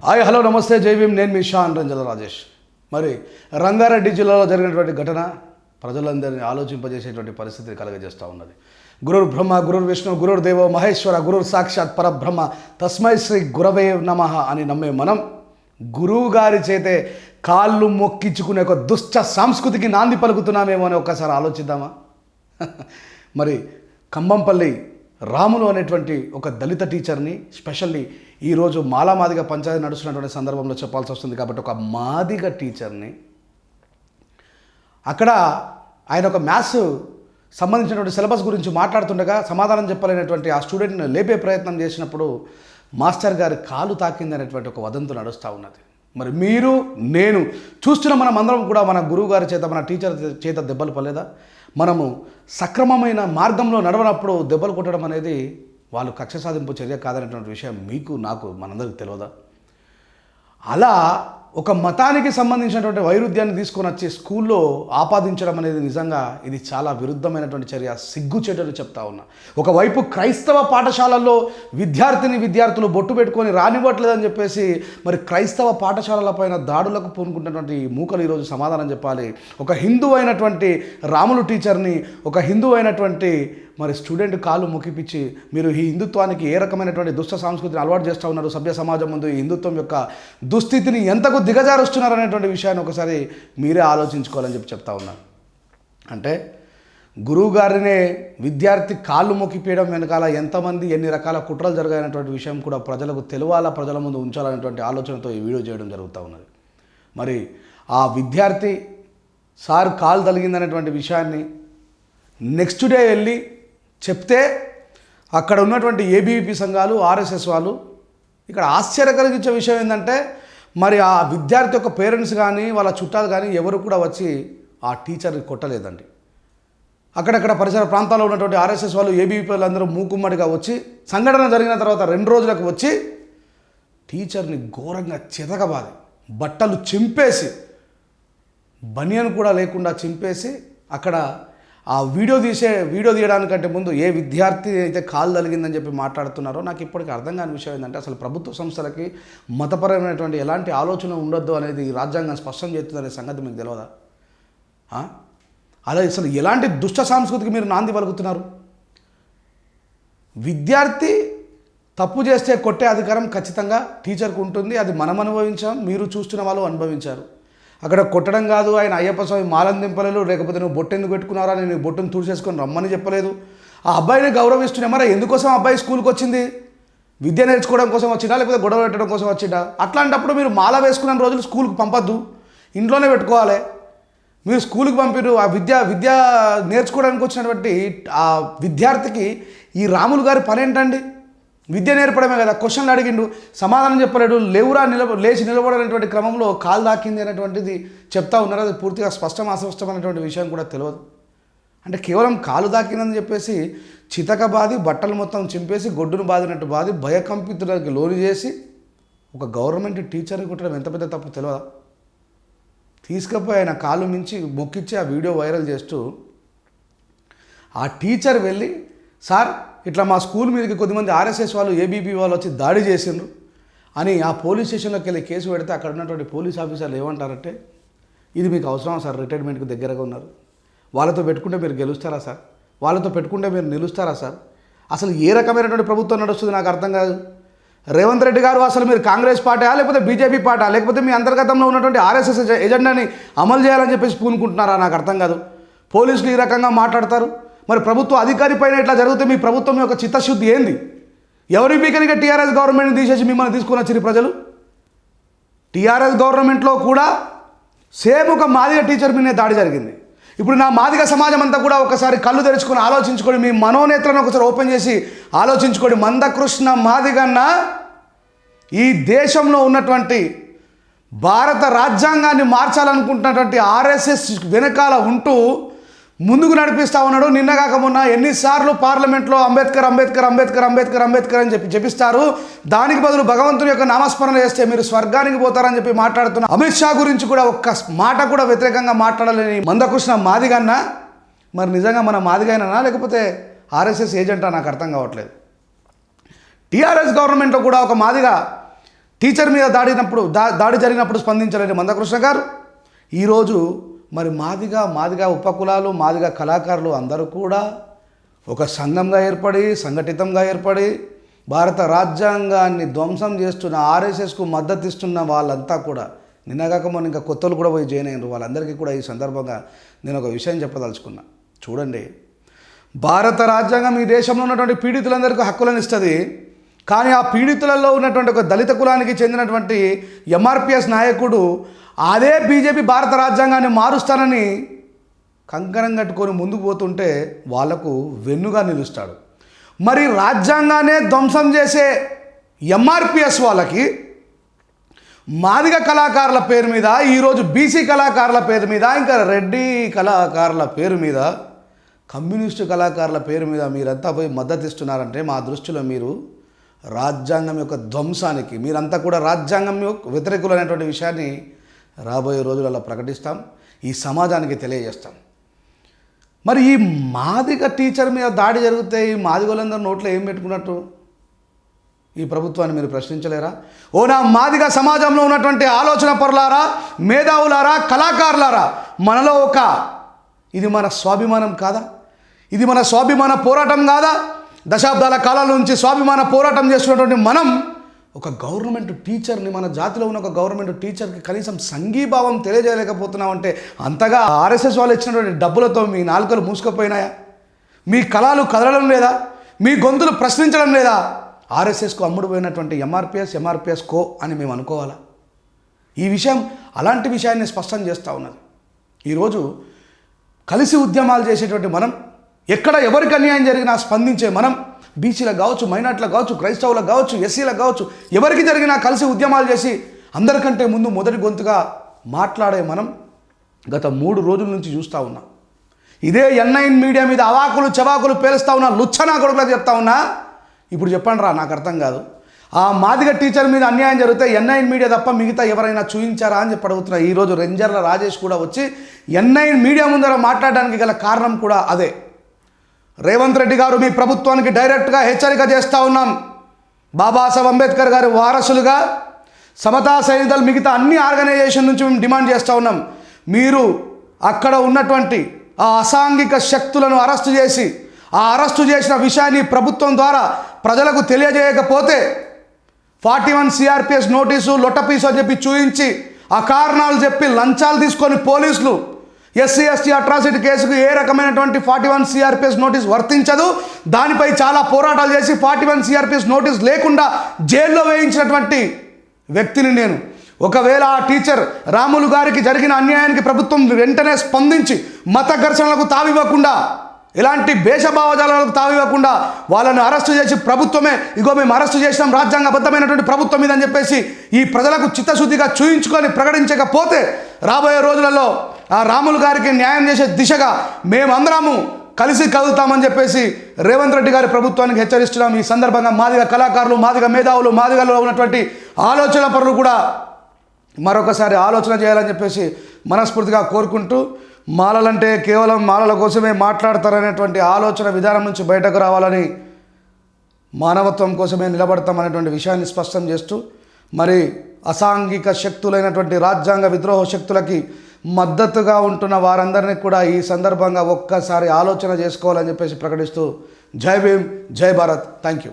Hi hello నమస్తే జై భీమ్. నేను మీ షాన్ రంజల రాజేష్. మరి రంగారెడ్డి జిల్లాలో జరిగినటువంటి ఘటన ప్రజలందరినీ ఆలోచింపజేసేటువంటి పరిస్థితిని కలగజేస్తూ ఉన్నది. గురుర్ బ్రహ్మ గురుర్ విష్ణు గురుర్ దేవో మహేశ్వర గురుర్ సాక్షాత్ పరబ్రహ్మ తస్మై శ్రీ గురవే నమః అని నమ్మే మనం గురువు గారి చేతే కాళ్ళు మొక్కించుకునే ఒక దుష్ట సంస్కృతికి నాంది పలుకుతున్నామేమో అని ఒక్కసారి ఆలోచిద్దామా? మరి కంబంపల్లి రాములు అనేటువంటి ఒక దళిత టీచర్ని స్పెషల్లీ ఈరోజు మాదిగ పంచాయతీ నడుస్తున్నటువంటి సందర్భంలో చెప్పాల్సి వస్తుంది. కాబట్టి ఒక మాదిగ టీచర్ని అక్కడ ఆయన ఒక మ్యాథ్స్ సంబంధించినటువంటి సిలబస్ గురించి మాట్లాడుతుండగా సమాధానం చెప్పలేనటువంటి ఆ స్టూడెంట్ని లేపే ప్రయత్నం చేసినప్పుడు మాస్టర్ గారి కాలు తాకింది అనేటువంటి ఒక వదంతు నడుస్తూ ఉన్నది. మరి మీరు నేను చూస్తున్న మనం అందరం కూడా మన గురువు గారి చేత మన టీచర్ చేత దెబ్బలు పడలేదా? మనము సక్రమమైన మార్గంలో నడవనప్పుడు దెబ్బలు కొట్టడం అనేది వాళ్ళు కక్ష సాధింపు చర్య కాదనేటువంటి విషయం మీకు నాకు మనందరికీ తెలియదా? అలా ఒక మతానికి సంబంధించినటువంటి వైరుధ్యాన్ని తీసుకొని వచ్చి స్కూల్లో ఆపాదించడం అనేది నిజంగా ఇది చాలా విరుద్ధమైనటువంటి చర్య, సిగ్గుచేటని చెప్తా ఉన్నా. ఒకవైపు క్రైస్తవ పాఠశాలల్లో విద్యార్థులు బొట్టు పెట్టుకొని రానివ్వట్లేదని చెప్పేసి మరి క్రైస్తవ పాఠశాలలపైన దాడులకు పూనుకుంటున్నటువంటి మూకలు ఈరోజు సమాధానం చెప్పాలి. ఒక హిందూ అయినటువంటి రాములు టీచర్ని ఒక హిందూ అయినటువంటి మరి స్టూడెంట్ కాలు మొక్కిపిచ్చి మీరు ఈ హిందుత్వానికి ఏ రకమైనటువంటి దుష్ట సంస్కృతిని అలవాటు చేస్తూ ఉన్నారు, సభ్య సమాజం ముందు ఈ హిందుత్వం యొక్క దుస్థితిని ఎంతకు దిగజారుస్తున్నారు అనేటువంటి విషయాన్ని ఒకసారి మీరే ఆలోచించుకోవాలని చెప్తా ఉన్నాను. అంటే గురువు గారినే విద్యార్థి కాళ్ళు మొక్కిపేయడం వెనకాల ఎంతమంది ఎన్ని రకాల కుట్రలు జరిగాయనేటువంటి విషయం కూడా ప్రజలకు తెలవాలా, ప్రజల ముందు ఉంచాలనేటువంటి ఆలోచనతో ఈ వీడియో చేయడం జరుగుతూ ఉన్నది. మరి ఆ విద్యార్థి సార్ కాలు తగిలిందనేటువంటి విషయాన్ని నెక్స్ట్ డే వెళ్ళి చెప్తే అక్కడ ఉన్నటువంటి ఏబీవీపీ సంఘాలు ఆర్ఎస్ఎస్ వాళ్ళు ఇక్కడ ఆశ్చర్య కలిగించే విషయం ఏంటంటే మరి ఆ విద్యార్థి యొక్క పేరెంట్స్ కానీ వాళ్ళ చుట్టాలు కానీ ఎవరు కూడా వచ్చి ఆ టీచర్ని కొట్టలేదండి. అక్కడక్కడ పరిసర ప్రాంతాల్లో ఉన్నటువంటి ఆర్ఎస్ఎస్ వాళ్ళు ఏబీవీపీ వాళ్ళందరూ మూకుమ్మడిగా వచ్చి సంఘటన జరిగిన తర్వాత 2 రోజులకు వచ్చి టీచర్ని ఘోరంగా చితకబాది బట్టలు చింపేసి బనియన్ కూడా లేకుండా చింపేసి అక్కడ ఆ వీడియో తీయడానికంటే ముందు ఏ విద్యార్థి అయితే కాలు తగిలిందని చెప్పి మాట్లాడుతున్నారో నాకు ఇప్పటికీ అర్థం కాని విషయం ఏంటంటే అసలు ప్రభుత్వ సంస్థలకి మతపరమైనటువంటి ఎలాంటి ఆలోచన ఉండొద్దు అనేది రాజ్యాంగం స్పష్టం చేస్తుందనే సంగతి మీకు తెలియదా? అలా అసలు ఎలాంటి దుష్ట సంస్కృతికి మీరు నాంది పలుకుతున్నారు? విద్యార్థి తప్పు చేస్తే కొట్టే అధికారం ఖచ్చితంగా టీచర్కు ఉంటుంది. అది మనం అనుభవించాం, మీరు చూస్తున్న వాళ్ళు అనుభవించారు. అక్కడ కొట్టడం కాదు, ఆయన అయ్యప్ప స్వామి మాలను దింపలేదు, లేకపోతే నువ్వు బొట్టు ఎందుకు పెట్టుకున్నారా, నేను బొట్టును తుడిచేసుకొని రమ్మని చెప్పలేదు. ఆ అబ్బాయిని గౌరవిస్తున్నా. మరి ఎందుకోసం అబ్బాయి స్కూల్కి వచ్చింది? విద్య నేర్చుకోవడం కోసం వచ్చిందా, లేకపోతే గొడవ పెట్టడం కోసం వచ్చిందా? అట్లాంటప్పుడు మీరు మాల వేసుకున్న రోజులు స్కూల్కి పంపద్దు, ఇంట్లోనే పెట్టుకోవాలి. మీరు స్కూల్కి పంపిరు ఆ విద్య నేర్చుకోవడానికి వచ్చినటువంటి ఆ విద్యార్థికి ఈ రాములు గారి పని ఏంటండి? విద్య నేర్పడమే కదా. క్వశ్చన్లు అడిగిండు, సమాధానం చెప్పలేడు, లేచి నిలబడనేటువంటి క్రమంలో కాలు దాకింది అనేటువంటిది చెప్తా ఉన్నారు. అది పూర్తిగా అస్పష్టమైనటువంటి విషయం కూడా తెలియదు. అంటే కేవలం కాలు దాకిందని చెప్పేసి చితకబాది బట్టలు మొత్తం చింపేసి గొడ్డును బాదినట్టు బాది భయకంపితులకి లోను చేసి ఒక గవర్నమెంట్ టీచర్ని కుట్టడం ఎంత పెద్ద తప్పు తెలియదా? తీసుకపోయి ఆయన కాలు మించి మొక్కిచ్చి ఆ వీడియో వైరల్ చేస్తూ ఆ టీచర్ వెళ్ళి సార్ ఇట్లా మా స్కూల్ మీదకి కొద్దిమంది ఆర్ఎస్ఎస్ వాళ్ళు ఏబీపీ వాళ్ళు వచ్చి దాడి చేసిండ్రు అని ఆ పోలీస్ స్టేషన్లోకి వెళ్ళి కేసు పెడితే అక్కడ ఉన్నటువంటి పోలీస్ ఆఫీసర్లు ఏమంటారంటే ఇది మీకు అవసరం సార్, రిటైర్మెంట్కి దగ్గరగా ఉన్నారు, వాళ్ళతో పెట్టుకుంటే మీరు గెలుస్తారా సార్, వాళ్ళతో పెట్టుకుంటే మీరు నిలుస్తారా సార్? అసలు ఏ రకమైనటువంటి ప్రభుత్వం నడుస్తుంది నాకు అర్థం కాదు. రేవంత్ రెడ్డి గారు అసలు మీరు కాంగ్రెస్ పార్టీ లేకపోతే బీజేపీ పార్టీ లేకపోతే మీ అంతర్గతంలో ఉన్నటువంటి ఆర్ఎస్ఎస్ ఎజెండాని అమలు చేయాలని చెప్పేసి పూనుకుంటున్నారా నాకు అర్థం కాదు. పోలీసులు ఈ రకంగా మాట్లాడతారు. మరి ప్రభుత్వ అధికారి పైన ఇట్లా జరిగితే మీ ప్రభుత్వం యొక్క చిత్తశుద్ధి ఏంది? ఎవరి మీకనిగా టీఆర్ఎస్ గవర్నమెంట్ని తీసేసి మిమ్మల్ని తీసుకొని వచ్చిన ప్రజలు? టీఆర్ఎస్ గవర్నమెంట్లో కూడా సేమ్ ఒక మాదిగ టీచర్ మీదనే దాడి జరిగింది. ఇప్పుడు నా మాదిగ సమాజం అంతా కూడా ఒకసారి కళ్ళు తెరుచుకొని ఆలోచించుకొని మీ మనోనేత్రాన్ని ఒకసారి ఓపెన్ చేసి ఆలోచించుకోండి. మందకృష్ణ మాదిగన్న ఈ దేశంలో ఉన్నటువంటి భారత రాజ్యాంగాన్ని మార్చాలనుకుంటున్నటువంటి ఆర్ఎస్ఎస్ వెనకాల ఉంటూ ముందుకు నడిపిస్తూ ఉన్నాడు. నిన్నగాక మొన్న ఎన్నిసార్లు పార్లమెంట్లో అంబేద్కర్ అంబేద్కర్ అంబేద్కర్ అంబేద్కర్ అంబేద్కర్ అని చెప్పిస్తారు. దానికి బదులు భగవంతుని యొక్క నామస్మరణ చేస్తే మీరు స్వర్గానికి పోతారని చెప్పి మాట్లాడుతున్న అమిత్ షా గురించి కూడా ఒక్క మాట కూడా వ్యతిరేకంగా మాట్లాడలేని మందకృష్ణ మాదిగన్న మరి నిజంగా మన మాదిగైనా లేకపోతే ఆర్ఎస్ఎస్ ఏజెంటా నాకు అర్థం కావట్లేదు. టీఆర్ఎస్ గవర్నమెంట్లో కూడా ఒక మాదిగా టీచర్ మీద దాడి జరిగినప్పుడు స్పందించలేని మందకృష్ణ గారు ఈరోజు మరి మాదిగా ఉపకులాలు మాదిగా కళాకారులు అందరూ కూడా ఒక సంఘంగా ఏర్పడి సంఘటితంగా ఏర్పడి భారత రాజ్యాంగాన్ని ధ్వంసం చేస్తున్న ఆర్ఎస్ఎస్కు మద్దతు ఇస్తున్న వాళ్ళంతా కూడా నిన్నగాక మొన్న ఇంకా కొత్తలు కూడా పోయి జాయిన్ అయినారు. వాళ్ళందరికీ కూడా ఈ సందర్భంగా నేను ఒక విషయం చెప్పదలుచుకున్నా. చూడండి, భారత రాజ్యాంగం ఈ దేశంలో ఉన్నటువంటి పీడితులందరికీ హక్కులను ఇస్తుంది. కానీ ఆ పీడితులలో ఉన్నటువంటి ఒక దళిత కులానికి చెందినటువంటి ఎంఆర్పిఎస్ నాయకుడు అదే బీజేపీ భారత రాజ్యాంగాన్ని మారుస్తానని కంకణం కట్టుకొని ముందుకు పోతుంటే వాళ్లకు వెన్నుగా నిలుస్తాడు. మరి రాజ్యాంగాన్నే ధ్వంసం చేసే ఎంఆర్పిఎస్ వాళ్ళకి మాదిగ కళాకారుల పేరు మీద, ఈరోజు బీసీ కళాకారుల పేరు మీద, ఇంకా రెడ్డి కళాకారుల పేరు మీద, కమ్యూనిస్టు కళాకారుల పేరు మీద మీరంతా పోయి మద్దతు ఇస్తున్నారంటే మా దృష్టిలో మీరు రాజ్యాంగం యొక్క ధ్వంసానికి మీరంతా కూడా రాజ్యాంగం వ్యతిరేకులు అనేటువంటి విషయాన్ని రాబోయే రోజులలో ప్రకటిస్తాం, ఈ సమాజానికి తెలియజేస్తాం. మరి ఈ మాదిగ టీచర్ మీద దాడి జరిగితే ఈ మాదిగోళ్ళందరూ నోట్లో ఏం పెట్టుకున్నట్టు? ఈ ప్రభుత్వాన్ని మీరు ప్రశ్నించలేరా? ఓ నా మాదిగ సమాజంలో ఉన్నటువంటి ఆలోచన పరులారా, మేధావులారా, కళాకారులారా, మనలో ఇది మన స్వాభిమానం కాదా? ఇది మన స్వాభిమాన పోరాటం కాదా? దశాబ్దాల కాలాల నుంచి స్వాభిమాన పోరాటం చేస్తున్నటువంటి మనం ఒక గవర్నమెంట్ టీచర్ని, మన జాతిలో ఉన్న ఒక గవర్నమెంట్ టీచర్కి కనీసం సంఘీభావం తెలియజేయలేకపోతున్నామంటే అంతగా ఆర్ఎస్ఎస్ వాళ్ళు ఇచ్చినటువంటి డబ్బులతో మీ నాలుకలు మూసుకుపోయినాయా? మీ కళలు కదలడం లేదా? మీ గొంతులు ప్రశ్నించడం లేదా? ఆర్ఎస్ఎస్కు అమ్ముడు పోయినటువంటి ఎంఆర్పిఎస్ కో అని మేము అనుకోవాలా? ఈ విషయం అలాంటి విషయాన్ని స్పష్టం చేస్తూ ఉన్నది. ఈరోజు కలిసి ఉద్యమాలు చేసేటువంటి మనం, ఎక్కడ ఎవరికి అన్యాయం జరిగినా స్పందించే మనం, బీసీలకు కావచ్చు, మైనార్టీలకు కావచ్చు, క్రైస్తవులకు కావచ్చు, ఎస్సీలకు కావచ్చు, ఎవరికి జరిగినా కలిసి ఉద్యమాలు చేసి అందరికంటే ముందు మొదటి గొంతుగా మాట్లాడే మనం గత 3 రోజుల నుంచి చూస్తూ ఉన్నాం. ఇదే N9 మీడియా మీద అవాకులు చవాకులు పేలుస్తూ ఉన్నా, లుచ్చనా కొడుకులకు చెప్తా ఉన్నా. ఇప్పుడు చెప్పండి రా, నాకు అర్థం కాదు. ఆ మాదిగ టీచర్ మీద అన్యాయం జరిగితే N9 మీడియా తప్ప మిగతా ఎవరైనా చూయించారా అని చెప్పి అడుగుతున్నా. ఈరోజు రెంజర్ల రాజేష్ కూడా వచ్చి N9 మీడియా ముందర మాట్లాడడానికి గల కారణం కూడా అదే. రేవంత్ రెడ్డి గారు, మీ ప్రభుత్వానికి డైరెక్ట్గా హెచ్చరిక చేస్తూ ఉన్నాం. బాబాసాహెబ్ అంబేద్కర్ గారి వారసులుగా సమతా సైనికులు మిగతా అన్ని ఆర్గనైజేషన్ నుంచి మేము డిమాండ్ చేస్తూ ఉన్నాం. మీరు అక్కడ ఉన్నటువంటి ఆ అసాంఘిక శక్తులను అరెస్టు చేసి, ఆ అరెస్టు చేసిన విషయాన్ని ప్రభుత్వం ద్వారా ప్రజలకు తెలియజేయకపోతే 41 సిఆర్పిఎస్ నోటీసు లొట్టపీసు అని చెప్పి చూయించి, ఆ కారణాలు చెప్పి లంచాలు తీసుకొని పోలీసులు ఎస్సీ ఎస్టీ అట్రాసిటీ కేసుకు ఏ రకమైనటువంటి 41 సిఆర్పిఎస్ నోటీస్ వర్తించదు. దానిపై చాలా పోరాటాలు చేసి 41 సిఆర్పిఎస్ నోటీస్ లేకుండా జైల్లో వేయించినటువంటి వ్యక్తిని నేను. ఒకవేళ ఆ టీచర్ రాములు గారికి జరిగిన అన్యాయానికి ప్రభుత్వం వెంటనే స్పందించి మత ఘర్షణలకు తావివ్వకుండా, ఎలాంటి భేషభావజాలకు తావివ్వకుండా వాళ్ళను అరెస్టు చేసి ప్రభుత్వమే ఇగో మేము అరెస్టు చేసినాం రాజ్యాంగబద్ధమైనటువంటి ప్రభుత్వం ఇదని చెప్పేసి ఈ ప్రజలకు చిత్తశుద్ధిగా చూయించుకొని ప్రకటించకపోతే రాబోయే రోజులలో ఆ రాములు గారికి న్యాయం చేసే దిశగా మేమందరము కలిసి కదులుతామని చెప్పేసి రేవంత్ రెడ్డి గారి ప్రభుత్వానికి హెచ్చరిస్తున్నాం. ఈ సందర్భంగా మాదిగ కళాకారులు, మాదిగ మేధావులు, మాదిగలో ఉన్నటువంటి ఆలోచన పరులు కూడా మరొకసారి ఆలోచన చేయాలని చెప్పేసి మనస్ఫూర్తిగా కోరుకుంటూ, మాలలంటే కేవలం మాలల కోసమే మాట్లాడతారనేటువంటి ఆలోచన విధానం నుంచి బయటకు రావాలని, మానవత్వం కోసమే నిలబడతామనేటువంటి విషయాన్ని స్పష్టం చేస్తూ, మరి అసాంఘిక శక్తులైనటువంటి రాజ్యాంగ విద్రోహ శక్తులకి మద్దతుగా ఉంటున్న వారందరినీ కూడా ఈ సందర్భంగా ఒక్కసారి ఆలోచన చేసుకోవాలని చెప్పేసి ప్రకటిస్తూ జై భీమ్, జై భారత్. Thank you.